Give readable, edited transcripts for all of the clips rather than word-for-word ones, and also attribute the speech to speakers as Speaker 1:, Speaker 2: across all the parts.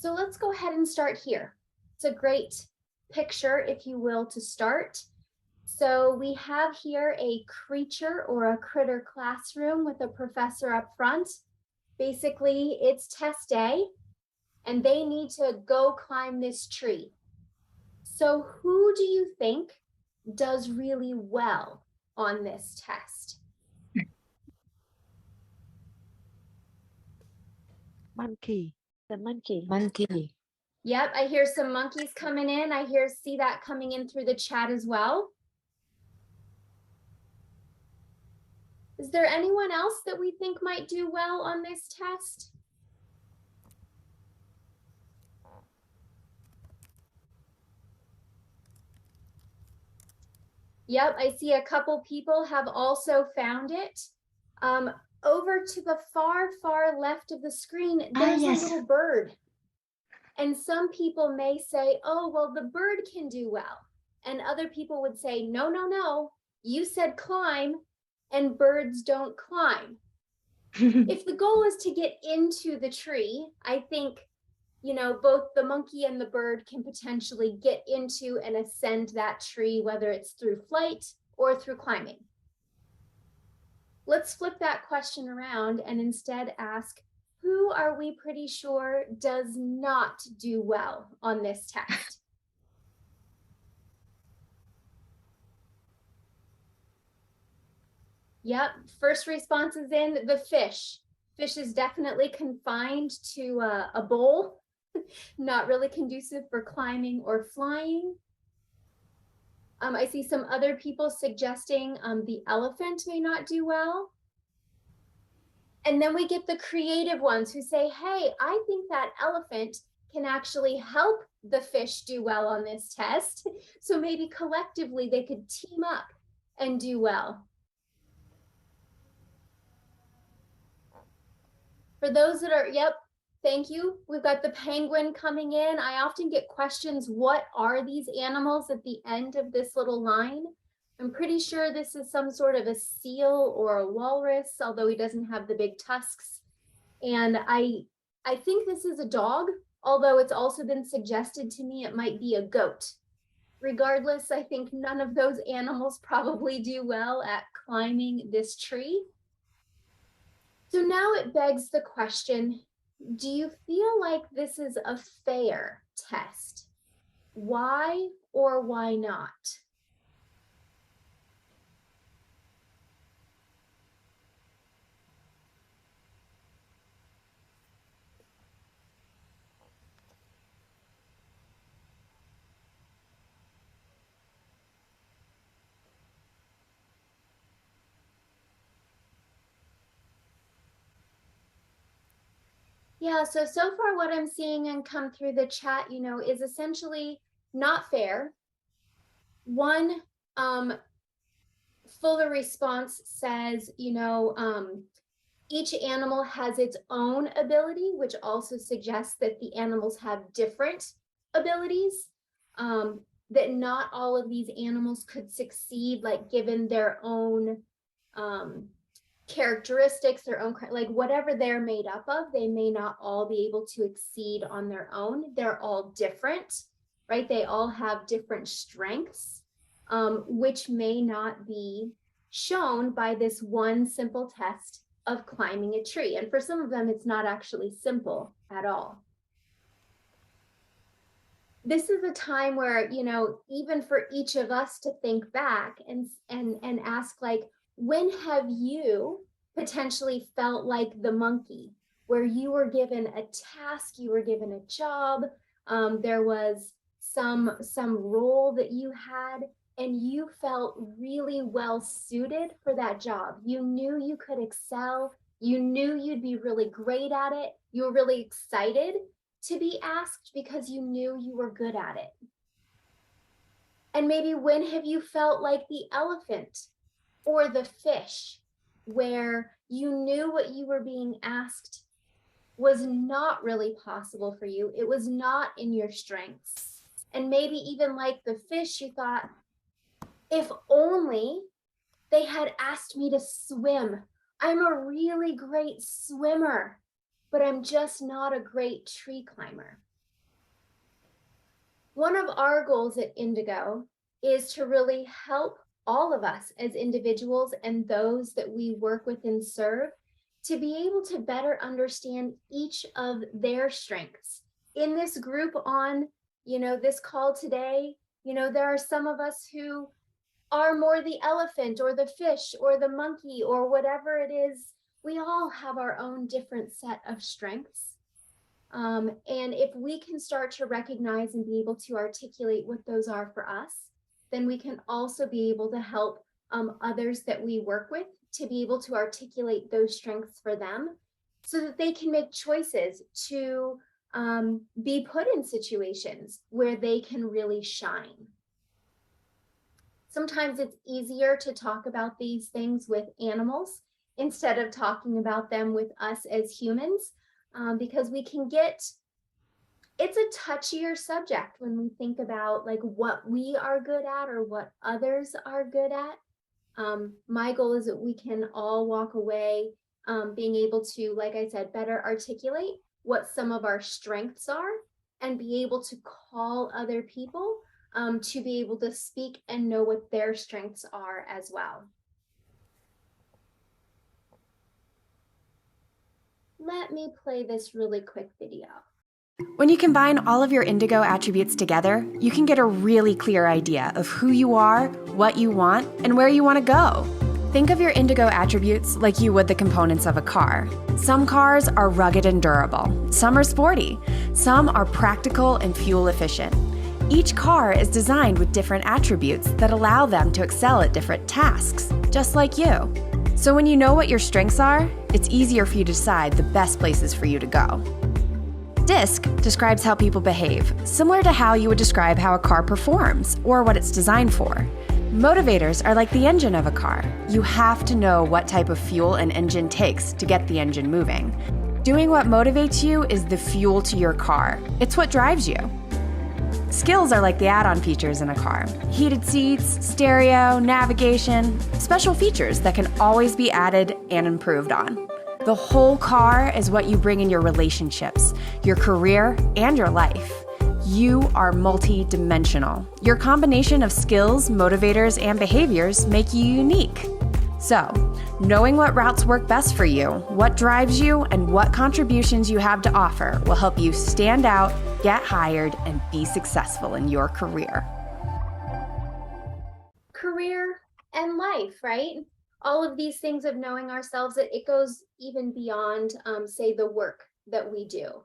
Speaker 1: So let's go ahead and start here. It's a great picture, if you will, to start. So we have here a creature or a critter classroom with a professor up front. Basically, it's test day, and they need to go climb this tree. So who do you think does really well on this test?
Speaker 2: Monkey.
Speaker 3: The monkey.
Speaker 4: Monkey.
Speaker 1: Yep, I hear some monkeys coming in. I see that coming in through the chat as well. Is there anyone else that we think might do well on this test? Yep, I see a couple people have also found it. Over to the far, far left of the screen, there's
Speaker 4: yes.
Speaker 1: a little bird. And some people may say, oh, well, the bird can do well. And other people would say, no, no, no, you said climb and birds don't climb. If the goal is to get into the tree, I think, you know, both the monkey and the bird can potentially get into and ascend that tree, whether it's through flight or through climbing. Let's flip that question around and instead ask, who are we pretty sure does not do well on this test? Yep, first response is in, the fish. Fish is definitely confined to a bowl, not really conducive for climbing or flying. I see some other people suggesting the elephant may not do well. And then we get the creative ones who say, hey, I think that elephant can actually help the fish do well on this test. So maybe collectively they could team up and do well. For those that are, yep, thank you. We've got the penguin coming in. I often get questions, what are these animals at the end of this little line? I'm pretty sure this is some sort of a seal or a walrus, although he doesn't have the big tusks. And I think this is a dog, although it's also been suggested to me it might be a goat. Regardless, I think none of those animals probably do well at climbing this tree. So now it begs the question, do you feel like this is a fair test? Why or why not? Yeah, so far what I'm seeing and come through the chat, you know, is essentially not fair. One, fuller response says, you know, each animal has its own ability, which also suggests that the animals have different abilities, that not all of these animals could succeed, like given their own characteristics, their own, like whatever they're made up of, they may not all be able to exceed on their own. They're all different, right? They all have different strengths, which may not be shown by this one simple test of climbing a tree. And for some of them, it's not actually simple at all. This is a time where, you know, even for each of us to think back and ask, like, when have you potentially felt like the monkey, where you were given a task, you were given a job, there was some role that you had, and you felt really well suited for that job. You knew you could excel. You knew you'd be really great at it. You were really excited to be asked because you knew you were good at it. And maybe when have you felt like the elephant or the fish, where you knew what you were being asked was not really possible for you? It was not in your strengths. And maybe even like the fish, you thought, if only they had asked me to swim. I'm a really great swimmer, but I'm just not a great tree climber. One of our goals at Indigo is to really help all of us as individuals and those that we work with and serve to be able to better understand each of their strengths. In this group on, this call today, there are some of us who are more the elephant or the fish or the monkey or whatever it is. We all have our own different set of strengths. And if we can start to recognize and be able to articulate what those are for us, then we can also be able to help others that we work with to be able to articulate those strengths for them so that they can make choices to be put in situations where they can really shine. Sometimes it's easier to talk about these things with animals instead of talking about them with us as humans, because we can it's a touchier subject when we think about like what we are good at or what others are good at. My goal is that we can all walk away being able to, like I said, better articulate what some of our strengths are and be able to call other people to be able to speak and know what their strengths are as well. Let me play this really quick video.
Speaker 2: When you combine all of your Indigo attributes together, you can get a really clear idea of who you are, what you want, and where you want to go. Think of your Indigo attributes like you would the components of a car. Some cars are rugged and durable, some are sporty, some are practical and fuel efficient. Each car is designed with different attributes that allow them to excel at different tasks, just like you. So when you know what your strengths are, it's easier for you to decide the best places for you to go. DISC describes how people behave, similar to how you would describe how a car performs or what it's designed for. Motivators are like the engine of a car. You have to know what type of fuel an engine takes to get the engine moving. Doing what motivates you is the fuel to your car. It's what drives you. Skills are like the add-on features in a car. Heated seats, stereo, navigation, special features that can always be added and improved on. The whole car is what you bring in your relationships, your career, and your life. You are multi-dimensional. Your combination of skills, motivators, and behaviors make you unique. So, knowing what routes work best for you, what drives you, and what contributions you have to offer will help you stand out, get hired, and be successful in your career.
Speaker 1: Career and life, right? All of these things of knowing ourselves, it goes even beyond, say, the work that we do.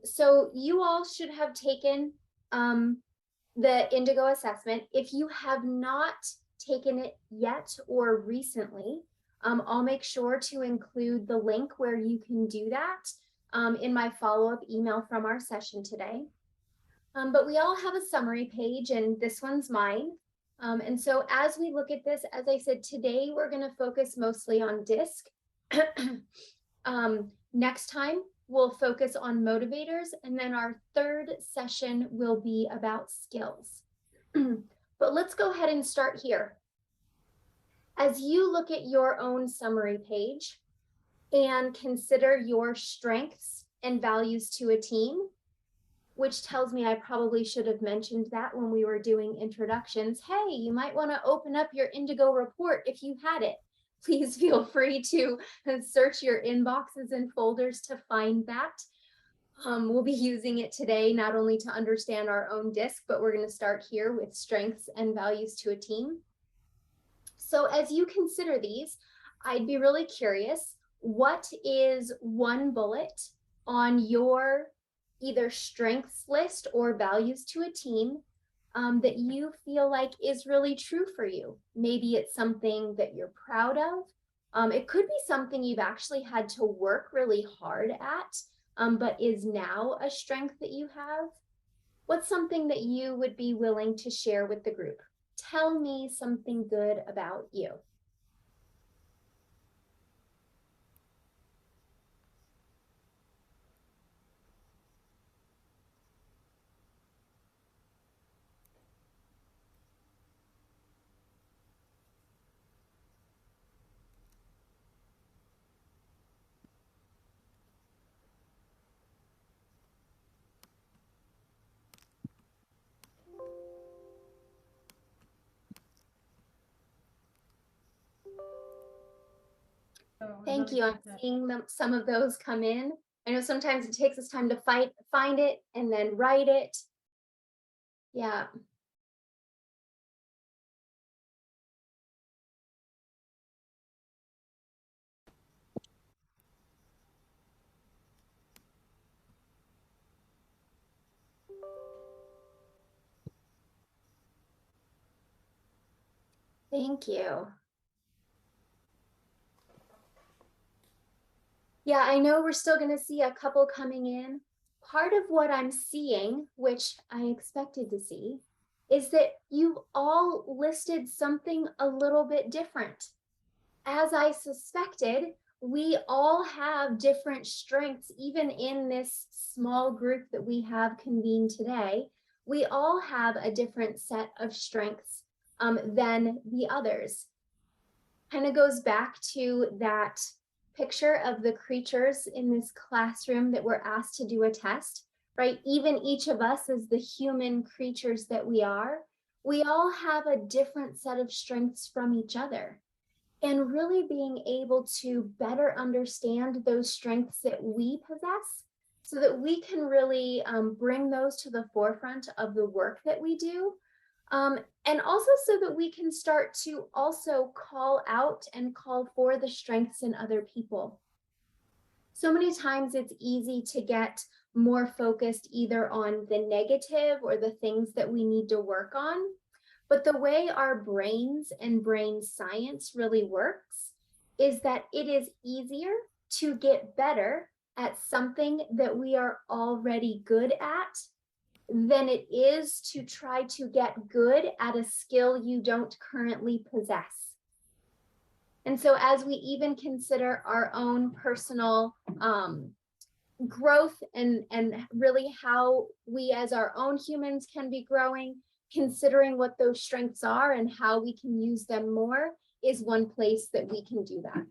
Speaker 1: So you all should have taken the Indigo assessment. If you have not taken it yet or recently, I'll make sure to include the link where you can do that in my follow-up email from our session today. But we all have a summary page, and this one's mine. And so as we look at this, as I said, today we're going to focus mostly on DISC. Next time, we'll focus on motivators, and then our third session will be about skills. But let's go ahead and start here. As you look at your own summary page and consider your strengths and values to a team, which tells me I probably should have mentioned that when we were doing introductions. Hey, you might want to open up your Indigo report if you had it. Please feel free to search your inboxes and folders to find that. We'll be using it today, not only to understand our own DISC, but we're going to start here with strengths and values to a team. So as you consider these, I'd be really curious, what is one bullet on your either strengths list or values to a team that you feel like is really true for you? Maybe it's something that you're proud of. It could be something you've actually had to work really hard at, but is now a strength that you have. What's something that you would be willing to share with the group? Tell me something good about you. Thank you. I'm seeing some of those come in. I know sometimes it takes us time to find it and then write it. Yeah. Thank you. Yeah, I know we're still going to see a couple coming in. Part of what I'm seeing, which I expected to see, is that you've all listed something a little bit different. As I suspected, we all have different strengths, even in this small group that we have convened today. We all have a different set of strengths than the others. Kind of goes back to that picture of the creatures in this classroom that were asked to do a test, right? Even each of us as the human creatures that we all have a different set of strengths from each other. And really being able to better understand those strengths that we possess so that we can really bring those to the forefront of the work that we do. And also so that we can start to also call out and call for the strengths in other people. So many times it's easy to get more focused either on the negative or the things that we need to work on. But the way our brains and brain science really works is that it is easier to get better at something that we are already good at than it is to try to get good at a skill you don't currently possess. And so as we even consider our own personal growth and really how we as our own humans can be growing, considering what those strengths are and how we can use them more is one place that we can do that.